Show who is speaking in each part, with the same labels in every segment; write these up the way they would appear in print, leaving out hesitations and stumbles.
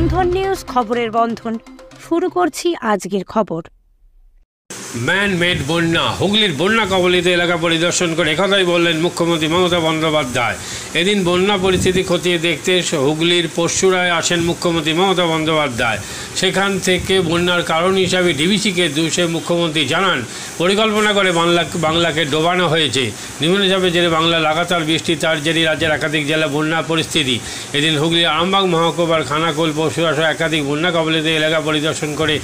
Speaker 1: বন্ধন news, খবরের বন্ধন। শুরু করছি আজকের খবর।
Speaker 2: ম্যান মেড বন্যা, হুগলির বন্যা কবলিত এলাকা পরিদর্শন করে একথাই বললেন মুখ্যমন্ত্রী মমতা বন্দ্যোপাধ্যায়। এদিন বন্যা পরিস্থিতি খতিয়ে দেখতে হুগলির পরশুরায় আসেন মুখ্যমন্ত্রী মমতা বন্দ্যোপাধ্যায়। সেখান থেকে বন্যার কারণ হিসাবে ডিভিসিকে দোষে মুখ্যমন্ত্রী জানান, পরিকল্পনা করে বাংলাকে ডোবানো হয়েছে। নিম্নচাপের জেরে বাংলা লাগাতার বৃষ্টি, তার জেরে রাজ্যের একাধিক জেলা বন্যা পরিস্থিতি। এদিন হুগলির আরামবাগ মহকুমার খানাকুল, পরশুরা সহ একাধিক বন্যা কবলিত এলাকা পরিদর্শন করে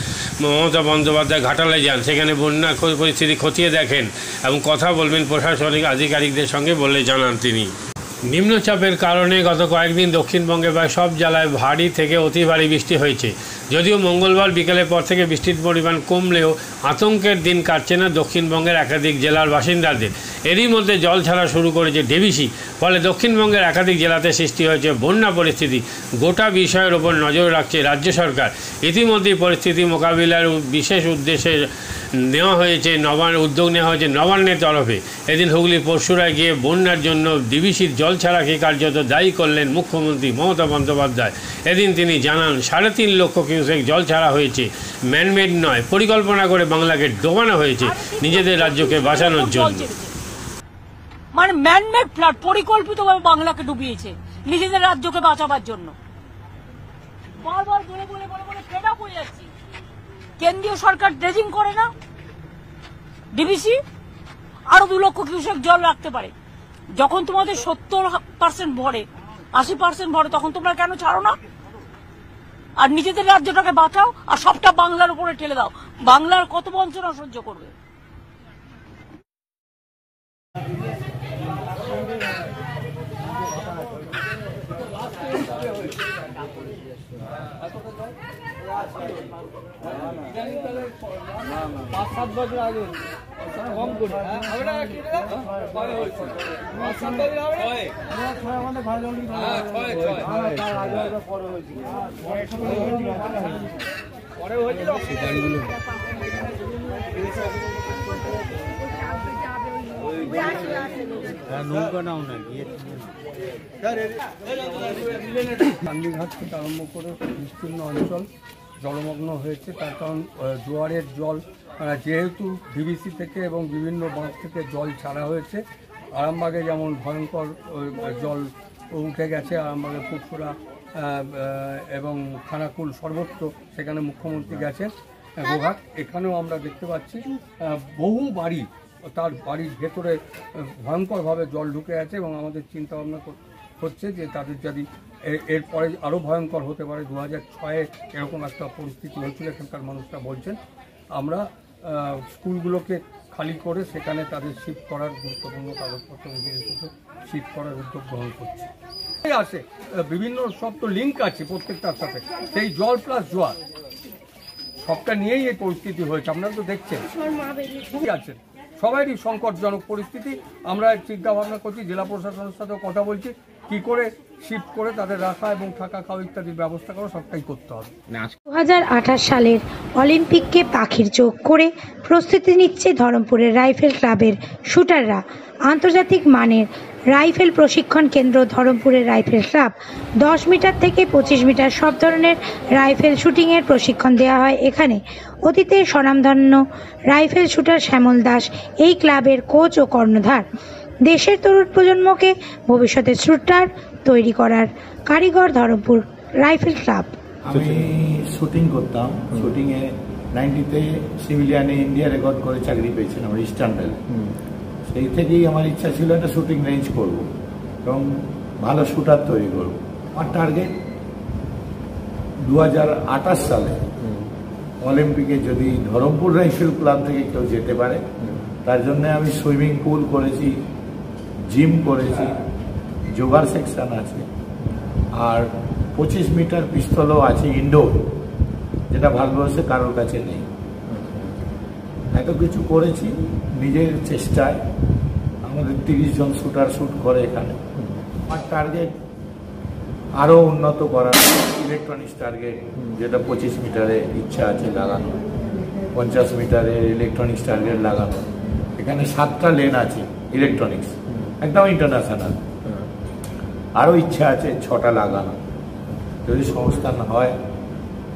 Speaker 2: মমতা বন্দ্যোপাধ্যায় ঘাটালে যান। সেখানে বন্যা পরিস্থিতি খতিয়ে দেখেন এবং কথা বলবেন প্রশাসনিক আধিকারিকদের সঙ্গে বলে জানান তিনি। নিম্নচাপের কারণে গত কয়েকদিন দক্ষিণবঙ্গে প্রায় সব জেলায় ভারী থেকে অতি ভারী বৃষ্টি হয়েছে। যদিও মঙ্গলবার বিকেলের পর থেকে বৃষ্টির পরিমাণ কমলেও আতঙ্কের দিন কাটছে না দক্ষিণবঙ্গের একাধিক জেলার বাসিন্দাদের। এরই মধ্যে জল ছাড়া শুরু করেছে ডিভিসি, ফলে দক্ষিণবঙ্গের একাধিক জেলাতে সৃষ্টি হয়েছে বন্যা পরিস্থিতি। গোটা বিষয়ের ওপর নজর রাখছে রাজ্য সরকার। ইতিমধ্যেই পরিস্থিতি মোকাবিলার বিশেষ উদ্দেশ্যে উদ্যোগ নেওয়া হয়েছে নবান্নের তরফে। এদিন হুগলির পরশুরায় গিয়ে বন্যার জন্য ডিভিসির জল ছাড়াকে কার্যত দায়ী করলেন মুখ্যমন্ত্রী মমতা বন্দ্যোপাধ্যায়। এদিন তিনি জানান, 3.5 লক্ষ কিউসেক জল ছাড়া হয়েছে, ম্যানমেড নয়। পরিকল্পনা করে বাংলাকে ডোবানো হয়েছে নিজেদের রাজ্যকে বাঁচানোর জন্য।
Speaker 3: মানে ম্যানমেড ফ্লাড পরিকল্পিতভাবে বাংলাকে ডুবিয়েছে নিজেদের রাজ্যকে বাঁচাবার জন্য। বারবার বলে বলে বলে বলে ফেড আপ হয়ে যাচ্ছি। কেন্দ্রীয় সরকার ড্রেজিং করে না, ডিভিসি আরো 2 লক্ষ কিউসেক জল রাখতে পারে। যখন তোমাদের 70% ভরে, 80% ভরে, তখন তোমরা কেন ছাড়ো না? আর নিজেদের রাজ্যটাকে বাঁচাও আর সবটা বাংলার উপরে ঠেলে দাও। বাংলার কত বঞ্চনা সহ্য করবে?
Speaker 4: কান্দিঘাট থেকে আরম্ভ করে বিস্তীর্ণ অঞ্চল জলমগ্ন হয়েছে। তার কারণ জোয়ারের জল, যেহেতু ডিভিসি থেকে এবং বিভিন্ন বাঁধ থেকে জল ছাড়া হয়েছে। আরামবাগে যেমন ভয়ঙ্কর জল উঠে গেছে, আরামবাগে পুকুরা এবং খানাকুল সর্বত্র, সেখানে মুখ্যমন্ত্রী গেছেন গোঘাট। এখানেও আমরা দেখতে পাচ্ছি বহু বাড়ি, তার বাড়ির ভেতরে ভয়ঙ্করভাবে জল ঢুকে আছে এবং আমাদের চিন্তাভাবনা হচ্ছে যে তাদের যদি এরপরে আরও ভয়ঙ্কর হতে পারে। 2006-এ এরকম একটা পরিস্থিতি হয়েছিল, এখানকার মানুষরা বলছেন। আমরা স্কুলগুলোকে খালি করে সেখানে তাদের শিফট করার, গুরুত্বপূর্ণ কাগজপত্র জিনিসপত্র শিফট করার উদ্যোগ গ্রহণ করছে। আছে বিভিন্ন সব তো লিঙ্ক আছে প্রত্যেকটার সাথে, সেই জল প্লাস জোয়ার সবটা নিয়েই এই পরিস্থিতি হয়েছে। আপনারা তো দেখছেন, আছেন সবারই সংকটজনক পরিস্থিতি। আমরা চিন্তা ভাবনা করছি, জেলা প্রশাসনের সাথেও কথা বলছি, কি করে শিফট করে তাদের রাখা এবং থাকা খাওয়া ইত্যাদির ব্যবস্থা করা, সবটাই করতে হবে।
Speaker 1: 2028 সালের অলিম্পিককে পাখির চোখ করে প্রস্তুতি নিচ্ছে ধরমপুরের রাইফেল ক্লাবের শুটাররা। আন্তর্জাতিক মানের রাইফেল প্রশিক্ষণ কেন্দ্র ধরমপুরের রাইফেল ক্লাব। 10 মিটার থেকে 25 মিটার সব ধরনের রাইফেল শুটিংয়ের প্রশিক্ষণ দেওয়া হয় এখানে। অতীতে স্বনামধন্য রাইফেল শুটার শ্যামল দাস এই ক্লাবের কোচ ও কর্ণধার। দেশের তরুণ প্রজন্মকে ভবিষ্যতে শুটার তৈরি করার কারিগর ধরমপুর রাইফেল ক্লাব।
Speaker 5: আমি শুটিং করতাম, শুটিংয়ে 90-তে সিভিলিয়ানে ইন্ডিয়া রেকর্ড করে চাকরি পেয়েছিলাম ইস্টার্ন রেল। সেই থেকেই আমার ইচ্ছা ছিল একটা শুটিং রেঞ্জ করব এবং ভালো শুটার তৈরি করব। আমার টার্গেট 2028 সালে অলিম্পিকে যদি ধরমপুর রাইফেল ক্লাব থেকে কেউ যেতে পারে, তার জন্য আমি সুইমিং পুল করেছি, জিম করেছি, যোগার সেকশন আছে, আর 25 মিটার পিস্তলও আছে ইনডোর, যেটা ভারতবর্ষে কারোর কাছে নেই। এত কিছু করেছি নিজের চেষ্টায়। আমাদের 30 জন শুটার শুট করে এখানে। আমার টার্গেট আরও উন্নত করার, ইলেকট্রনিক্স টার্গেট, যেটা 25 মিটারে ইচ্ছা আছে লাগানো, 50 মিটারে ইলেকট্রনিক্স টার্গেট লাগানো। এখানে 7টা লেন আছে ইলেকট্রনিক্স, একদম ইন্টারন্যাশনাল। আরও ইচ্ছা আছে 6টা লাগানো। যদি সংস্থান হয়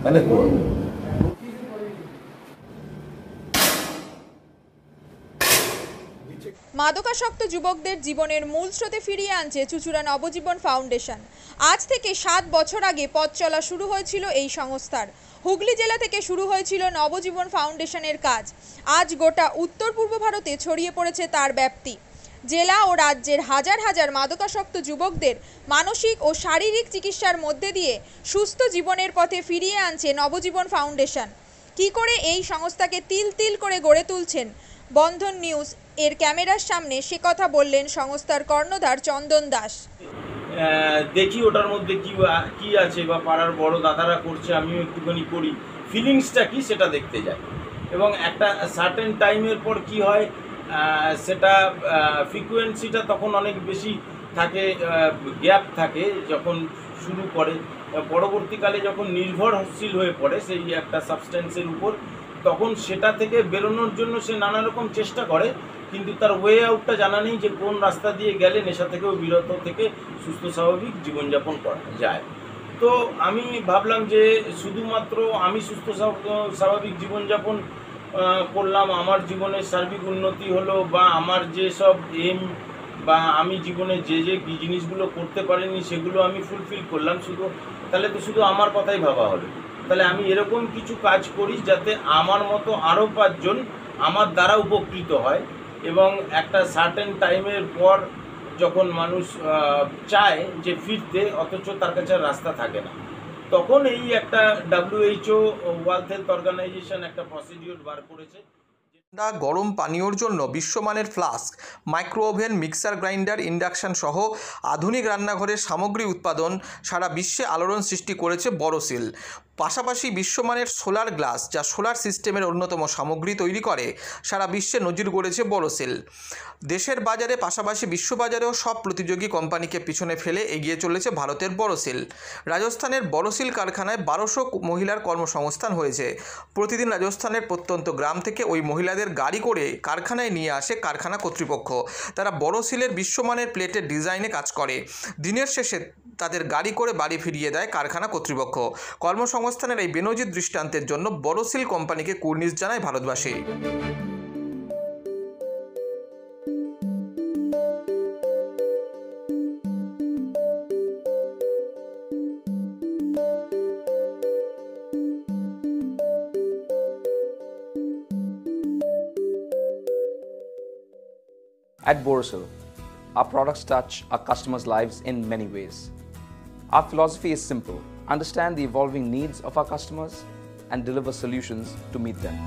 Speaker 5: তাহলে করব।
Speaker 6: মাদকাসক্ত যুবকদের জীবনের মূল স্রোতে ফিরিয়ে আনছে চুঁচুড়া নবজীবন ফাউন্ডেশন। আজ থেকে 7 বছর আগে পথ চলা শুরু হয়েছিল এই সংস্থার। হুগলি জেলা থেকে শুরু হয়েছিল নবজীবন ফাউন্ডেশনের কাজ। আজ গোটা উত্তর পূর্ব ভারতে ছড়িয়ে পড়েছে তার ব্যাপ্তি। জেলা ও রাজ্যের হাজার হাজার মাদকাসক্ত যুবকদের মানসিক ও শারীরিক চিকিৎসার মধ্যে দিয়ে সুস্থ জীবনের পথে ফিরিয়ে আনছে নবজীবন ফাউন্ডেশন। কী করে এই সংস্থাকে তিল তিল করে গড়ে তুলছেন বন্ধন নিউজ এর ক্যামেরার সামনে সে কথা বললেন সংস্থার কর্ণধার চন্দন দাস।
Speaker 7: দেখি ওটার মধ্যে কি আছে বা পাড়ার বড় দাদারা করছে, আমিও একটুখানি করি, ফিলিংসটা কি সেটা দেখতে যাই। এবং একটা সার্টেন টাইমের পর কি হয়, সেটা ফ্রিকোয়েন্সিটা তখন অনেক বেশি থাকে, গ্যাপ থাকে যখন শুরু করে, পরবর্তীকালে যখন নির্ভরশীল হয়ে পড়ে সেই একটা সাবস্টেন্সের উপর, তখন সেটা থেকে বেরোনোর জন্য সে নানা রকম চেষ্টা করে, কিন্তু তার ওয়ে আউটটা জানা নেই যে কোন রাস্তা দিয়ে গেলে নেশা থেকেও বিরত থেকে সুস্থ স্বাভাবিক জীবনযাপন করা যায়। তো আমি ভাবলাম যে শুধুমাত্র আমি সুস্থ স্বাভাবিক জীবনযাপন করলাম, আমার জীবনের সার্বিক উন্নতি হলো, বা আমার যেসব এম বা আমি জীবনে যে জিনিসগুলো করতে পারিনি সেগুলো আমি ফুলফিল করলাম, তাহলে তো শুধু আমার কথাই ভাবা হলো। তাহলে আমি এরকম কিছু কাজ করি যাতে আমার মতো আরও 5 জন আমার দ্বারা উপকৃত হয়। এবং একটা সার্টেন টাইমের পর যখন মানুষ চায় যে ফিরতে, অথচ তার কাছে রাস্তা থাকে না, তখন এই একটা WHO ওয়ার্ল্ড হেলথ অর্গানাইজেশন একটা প্রসিডিওর বার করেছে।
Speaker 8: গরম পানীয়র জন্য বিশ্বমানের flask, micro oven, mixer grinder, induction সহ আধুনিক রান্নাঘরের সামগ্রী উৎপাদন সারা বিশ্বে আলোড়ন সৃষ্টি করেছে বড়সিল। পাশাপাশি বিশ্বমানের সোলার গ্লাস, যা সোলার সিস্টেমের অন্যতম সামগ্রী তৈরি করে, সারা বিশ্বে নজির গড়েছে বড়সিল। দেশের বাজারে পাশাপাশি বিশ্ববাজারেও সব প্রতিযোগী কোম্পানিকে পিছনে ফেলে এগিয়ে চলেছে ভারতের বড়সিল। রাজস্থানের বড়সিল কারখানায় 1200 মহিলার কর্মসংস্থান হয়েছে। প্রতিদিন রাজস্থানের প্রত্যন্ত গ্রাম থেকে ওই মহিলাদের গাড়ি করে কারখানায় নিয়ে আসে কারখানা কর্তৃপক্ষ। তারা বড়সিলের বিশ্বমানের প্লেটের ডিজাইনে কাজ করে। দিনের শেষে তাদের গাড়ি করে বাড়ি ফিরিয়ে দেয় কারখানা কর্তৃপক্ষ। কর্মসংস্থানের এই বেনজির দৃষ্টান্তের জন্য বড়সিল কোম্পানিকে কুর্নিশ জানায় ভারতবাসী।
Speaker 9: At Borosil, our products touch our customers' lives in many ways. Our philosophy is simple: understand the evolving needs of our customers and deliver solutions to meet them.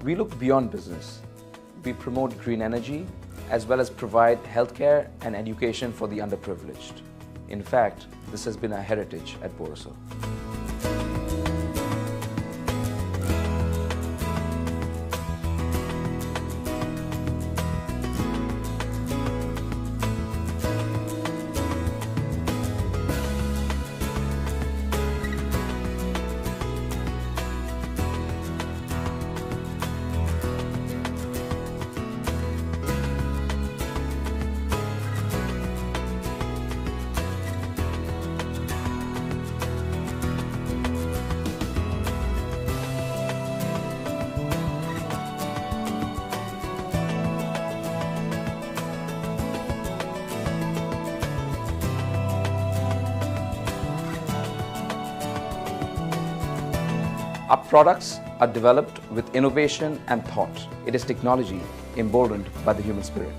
Speaker 9: We look beyond business. We promote green energy as well as provide healthcare and education for the underprivileged. In fact, this has been our heritage at Borosil. Our products are developed with innovation and thought. It is technology emboldened by the human spirit.